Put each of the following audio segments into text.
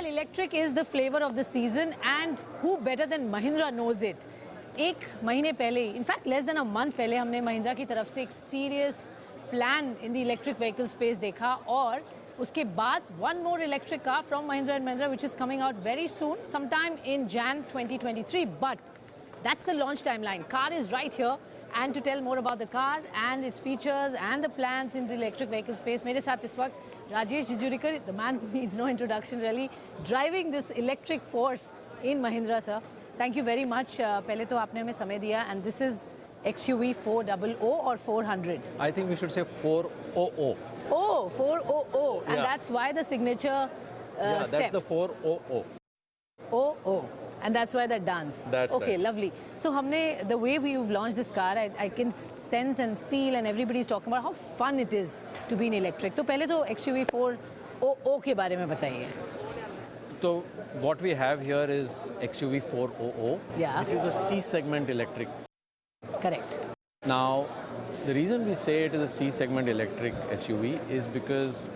Well, electric is the flavor of the season, and who better than Mahindra knows it. एक महीने पहले, in fact less than a month पहले, हमने महिंद्रा की तरफ से एक serious plan in the electric vehicle space देखा, और उसके बाद one more electric car from Mahindra and Mahindra which is coming out very soon, sometime in Jan 2023. But that's the launch timeline. Car is right here. And to tell more about the car and its features and the plans in the electric vehicle space, मेरे साथ इस वक्त Rajesh Jejurikar, the man who needs no introduction really, driving this electric force in Mahindra, sir. Thank you very much. पहले तो आपने हमें समय दिया, and this is XUV400 or 400? I think we should say 400. Oh, 400, and that's why the signature step. That's the 400. Oh. And that's why that dance. That's okay, right. Lovely. So the way we've launched this car, I can sense and feel, and everybody's talking about how fun it is to be in electric. So पहले तो XUV400 के बारे में बताइए. So what we have here is XUV400, Yeah. which is a C segment electric. Correct. Now, the reason we say it is a C segment electric SUV is because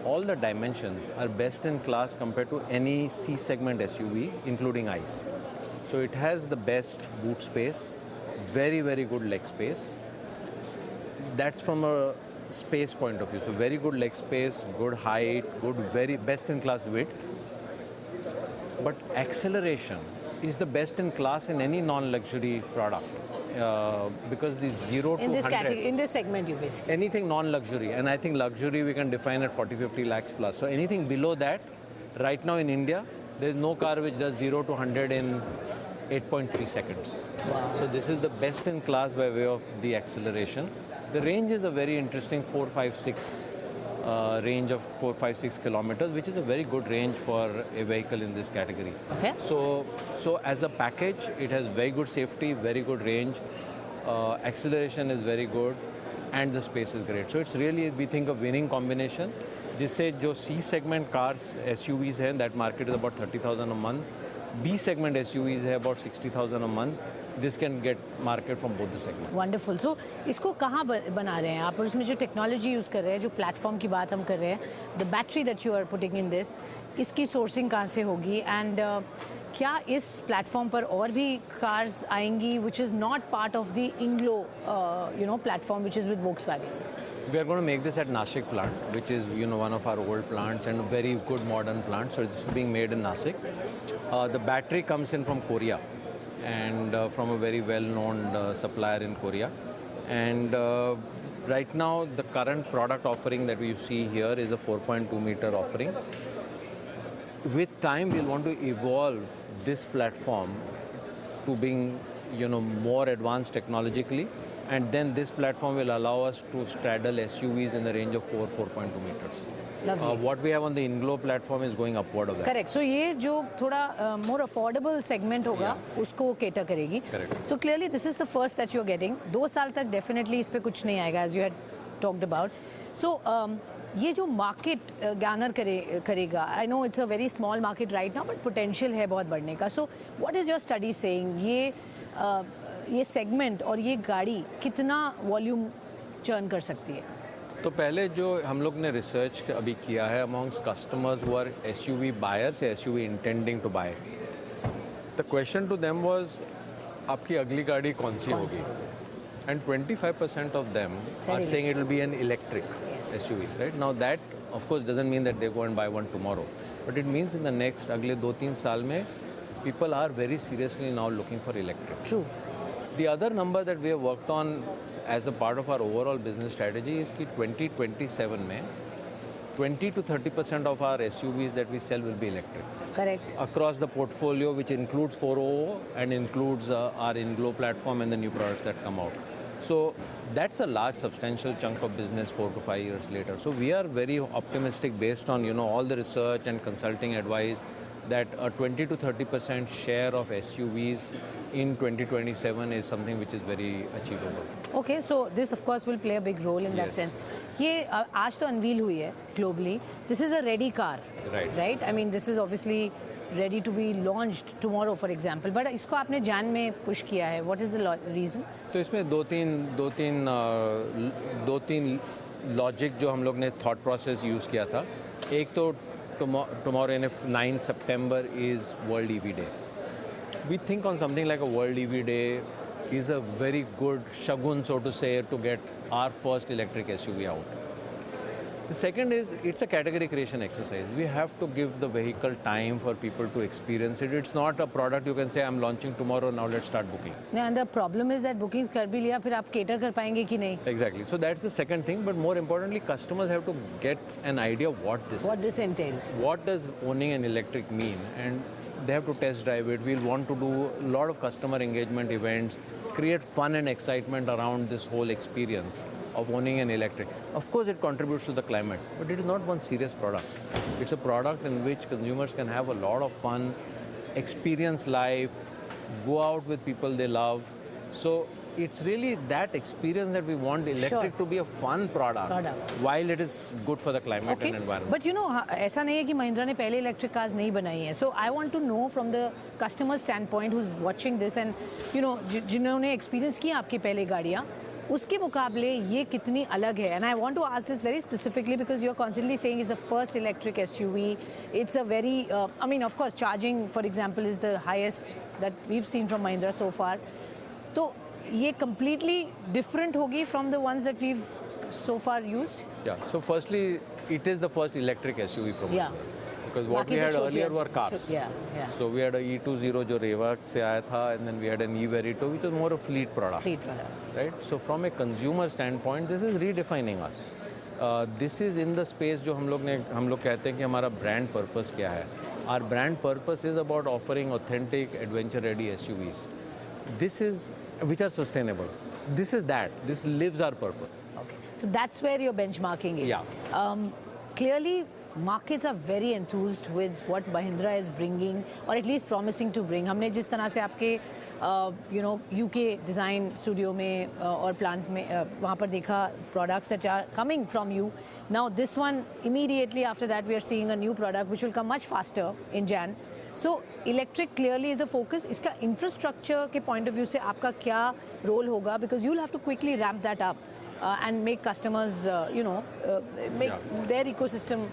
all the dimensions are best in class compared to any C segment SUV, including ICE. So it has the best boot space, very, very good leg space. That's from a space point of view. So very good leg space, good height, good, very best in class width. But acceleration is the best in class in any non-luxury product. Because the 0 to 100... In this segment, you basically... Anything non-luxury, and I think luxury we can define at 40-50 lakhs plus. So anything below that, right now in India, there is no car which does 0 to 100 in 8.3 seconds. Wow. So this is the best in class by way of the acceleration. The range is a very interesting 456 range of 456 kilometers, which is a very good range for a vehicle in this category. Okay. So as a package, it has very good safety, very good range, acceleration is very good, and the space is great. So it's really, we think, a winning combination. जिससे जो C segment cars, SUVs हैं, that market is about 30,000 a month. B segment SUVs है about 60,000 a month. This can get market from both the segments. Wonderful. So इसको कहाँ बना रहे हैं आप, और इसमें जो टेक्नोलॉजी यूज़ कर रहे हैं, जो प्लेटफॉर्म की बात हम कर रहे हैं, the battery that you are putting in this, इसकी सोर्सिंग कहाँ से होगी, and क्या इस प्लेटफॉर्म पर और भी कार्स आएंगी which is not part of the Inglo platform which is with Volkswagen? We are going to make this at Nashik plant, which is one of our old plants and a very good modern plant. So this is being made in Nashik. The battery comes in from Korea, and from a very well-known supplier in Korea. And right now, the current product offering that we see here is a 4.2 meter offering. With time, we'll want to evolve this platform to being, more advanced technologically. And then this platform will allow us to straddle SUVs in the range of 4.2 meters. What we have on the Inglo platform is going upward of that. Correct. So ये जो थोड़ा more affordable segment होगा, उसको cater करेगी. Correct. So clearly this is the first that you're getting. 2 साल तक definitely इस पे कुछ नहीं आएगा, as you had talked about. So ये जो market garner करेगा, I know it's a very small market right now, but potential है बहुत बढ़ने का. So what is your study saying? ये segment और ये गाड़ी कितना volume churn कर सकती है? तो पहले जो हम लोग ने रिसर्च अभी किया है amongst customers who are SUV buyers या SUV intending to buy, the question to them was आपकी अगली गाड़ी कौन सी होगी? And 25% of them are saying it will be an electric SUV, right? Now that of course doesn't mean that they go and buy one tomorrow, but it means in the next अगले 2-3 साल में people are very seriously now looking for electric. True. The other number that we have worked on as a part of our overall business strategy is कि 2027 में 20 to 30% of our SUVs that we sell will be electric. Correct. Across the portfolio, which includes 400 and includes our Inglo platform and the new products that come out. So that's a large, substantial chunk of business 4 to 5 years later. So we are very optimistic based on all the research and consulting advice that a 20 to 30% share of SUVs in 2027 is something which is very achievable. Okay, so this of course will play a big role in that sense. ये आज तो unveil हुई है globally. This is a ready car, right? I mean, this is obviously ready to be launched tomorrow, for example. But इसको आपने जान में push किया है. What is the reason? तो इसमें दो तीन लॉजिक जो हम लोग ने थॉट प्रोसेस यूज़ किया था. एक तो tomorrow in 9th September is World EV Day. We think on something like a World EV Day is a very good shagun, so to say, to get our first electric SUV out. The second is, it's a category creation exercise. We have to give the vehicle time for people to experience it. It's not a product you can say, I'm launching tomorrow, now let's start booking. And the problem is that bookings कर भी लिया, फिर आप cater कर पाएंगे कि नहीं? Exactly. So that's the second thing. But more importantly, customers have to get an idea what this entails. What does owning an electric mean? And they have to test drive it. We'll want to do a lot of customer engagement events, create fun and excitement around this whole experience of owning an electric. Of course, it contributes to the climate, but it is not one serious product. It's a product in which consumers can have a lot of fun, experience life, go out with people they love. So it's really that experience that we want electric to be a fun product while it is good for the climate and environment. But you know, ऐसा नहीं है कि महिंद्रा ने पहले electric cars नहीं बनाई हैं. So I want to know from the customer standpoint who's watching this and you know जिन्होंने experience किया आपकी पहले गाड़ियाँ, उसके मुकाबले ये कितनी अलग है. And I want to ask this very specifically because you're constantly saying it's the first electric SUV. It's a very, I mean, of course, charging, for example, is the highest that we've seen from Mahindra so far. तो ये completely different होगी from the ones that we've so far used? Yeah. So firstly, it is the first electric SUV from Mahindra. Because what we had earlier were cars. So we had a E20 जो रेवा से आया था, and then we had an E-Verito, which was more a fleet product. Right? So from a consumer standpoint, this is redefining us. This is in the space जो हम लोग कहते हैं कि हमारा brand purpose क्या है. Our brand purpose is about offering authentic, adventure-ready SUVs. This is which are sustainable. This is that. This lives our purpose. Okay. So that's where you're benchmarking it. Yeah. Clearly, markets are very enthused with what Mahindra is bringing, or at least promising to bring. हमने जिस तरह से आपके UK design studio में और plant में वहाँ पर देखा products that are coming from you. Now this one, immediately after that, we are seeing a new product which will come much faster in Jan. So electric clearly is the focus. इसका infrastructure के point of view से आपका क्या role होगा? Because you'll have to quickly ramp that up and make customers, make their ecosystem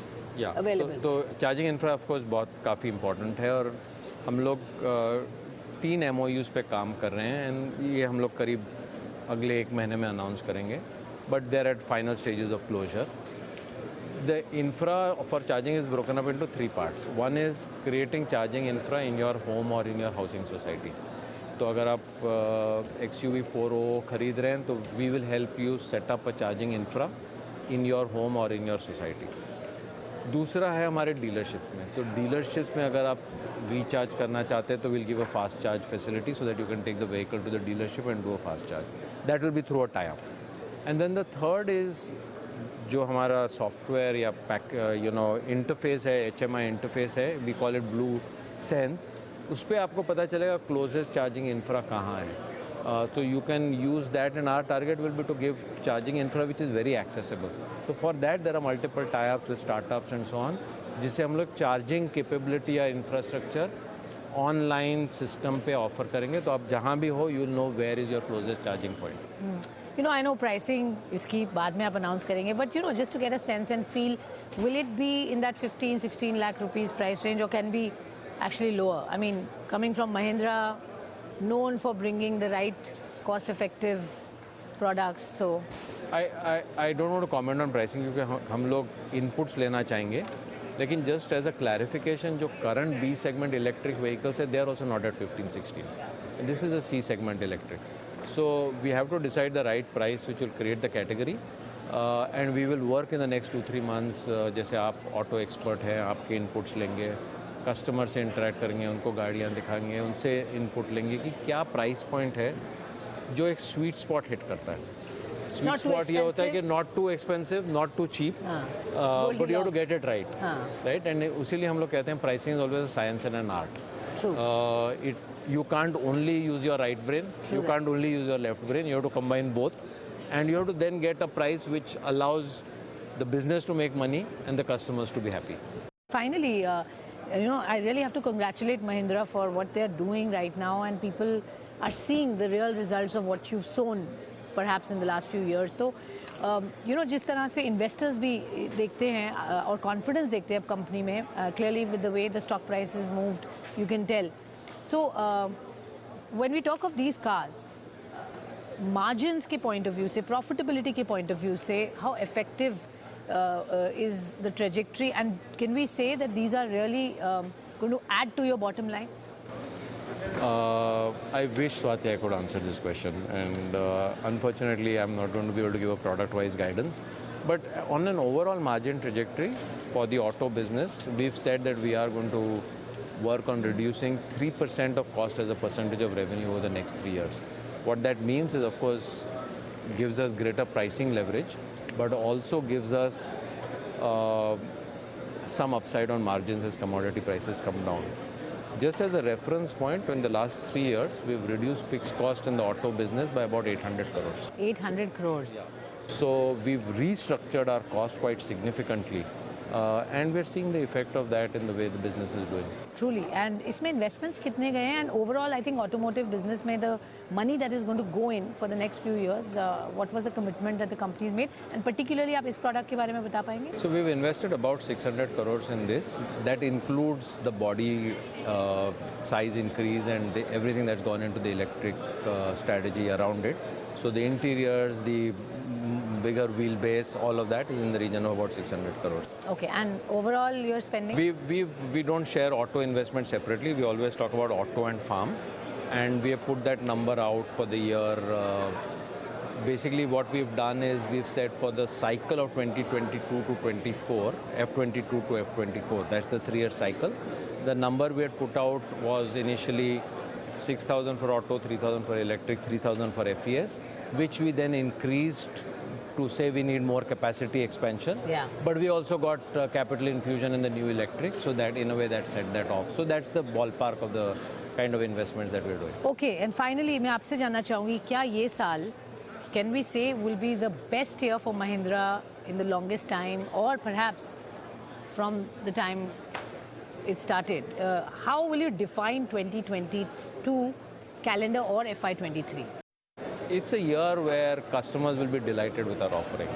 available. तो charging infra of course काफ़ी important है और हम लोग 3 MOUs पे काम कर रहे हैं and ये हम लोग करीब अगले 1 महीने में announce करेंगे. But they're at final stages of closure. The infra for charging is broken up into 3 parts. One is creating charging infra in your home or in your housing society. तो अगर आप XUV400 खरीद रहे हैं तो we will help you set up a charging infra in your home or in your society. दूसरा है हमारे डीलरशिप में. तो डीलरशिप में अगर आप रिचार्ज करना चाहते हैं तो we'll give a fast charge facility so that you can take the vehicle to the dealership and do a fast charge. That will be through a tie-up. And then the third is जो हमारा software या interface है, HMI interface है, we call it Blue Sense. उस पर आपको पता चलेगा क्लोजेस्ट चार्जिंग इंफ्रा कहाँ है. तो you can use that and our target will be to give charging infra which is very accessible. तो for that there are multiple tie ups with startups and so on, जिससे हम लोग charging capability या infrastructure online system पे offer करेंगे. तो आप जहाँ भी हो, you will know where is your closest charging point. You know, I know pricing इसकी बाद में आप announce करेंगे, but you know, just to get a sense and feel, will it be in that 15-16 lakh rupees price range or can be actually lower? I mean, coming from Mahindra, known for bringing the right cost-effective products, so. I don't want to comment on pricing क्योंकि हम लोग inputs लेना चाहेंगे. लेकिन just as a clarification, जो current B segment electric vehicles है, they are also not at 15-16. This is a C segment electric. So we have to decide the right price which will create the category and we will work in the next 2-3 months. जैसे आप auto expert हैं, आपके inputs लेंगे, customer से interact करेंगे, उनको गाड़ियाँ दिखाएंगे, उनसे इनपुट लेंगे कि क्या प्राइस पॉइंट है जो एक स्वीट स्पॉट हिट करता है. स्वीट स्पॉट ये होता है कि not too expensive, not too cheap, but you have to get it right. Right. And इसीलिए हम लोग कहते हैं pricing is always a science and an art. You can't only use your right brain, you can't only use your left brain, you have to combine both and you have to then get a price which allows the business to make money and the customers to be happy. Finally, I really have to congratulate Mahindra for what they're doing right now and people are seeing the real results of what you've sown perhaps in the last few years. So जिस तरह से investors भी देखते हैं और confidence देखते हैं अब कंपनी में, clearly with the way the stock price is moved, you can tell. So when we talk of these cars, margins के पॉइंट ऑफ व्यू से, प्रॉफिटेबिलिटी के पॉइंट ऑफ व्यू से, how effective is the trajectory, and can we say that these are really going to add to your bottom line? I wish, Swati, I could answer this question, and unfortunately I'm not going to be able to give a product-wise guidance. But on an overall margin trajectory for the auto business, we've said that we are going to work on reducing 3% of cost as a percentage of revenue over the next 3 years. What that means is, of course, gives us greater pricing leverage, but also gives us some upside on margins as commodity prices come down. Just as a reference point, in the last 3 years, we've reduced fixed cost in the auto business by about 800 crores. 800 crores. Yeah. So we've restructured our cost quite significantly. And we're seeing the effect of that in the way the business is doing. Truly. And इसमें investments कितने गए हैं? And overall, I think automotive business में the money that is going to go in for the next few years, what was the commitment that the company's made? And particularly, आप इस product के बारे में बता पाएंगे? So we've invested about 600 crores in this. That includes the body size increase and everything that's gone into the electric strategy around it. So the interiors, the bigger wheelbase, all of that is in the region of about 600 crores. Okay, and overall you're spending? We don't share auto investment separately. We always talk about auto and farm, and we have put that number out for the year. Basically what we've done is we've said for the cycle of 2022 to 24, F22 to F24, that's the 3-year cycle. The number we had put out was initially 6,000 for auto, 3,000 for electric, 3,000 for FES, which we then increased to say we need more capacity expansion. Yeah. But we also got capital infusion in the new electric, so that in a way that set that off. So that's the ballpark of the kind of investments that we're doing. Okay, and finally मैं आपसे जानना चाहूँगी, क्या ये साल can we say will be the best year for Mahindra in the longest time, or perhaps from the time it started? How will you define 2022 calendar or FY23? It's a year where customers will be delighted with our offering,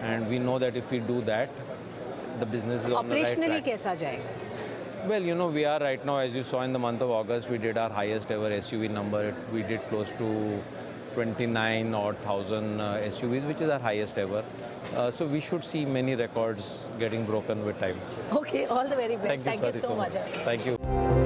and we know that if we do that, the business is on the right track. Operationally कैसा जाएगा? Well, you know, we are right now, as you saw in the month of August, we did our highest ever SUV number. We did close to 29,000 SUVs, which is our highest ever. So we should see many records getting broken with time. Okay, all the very best. Thank you so much. Thank you.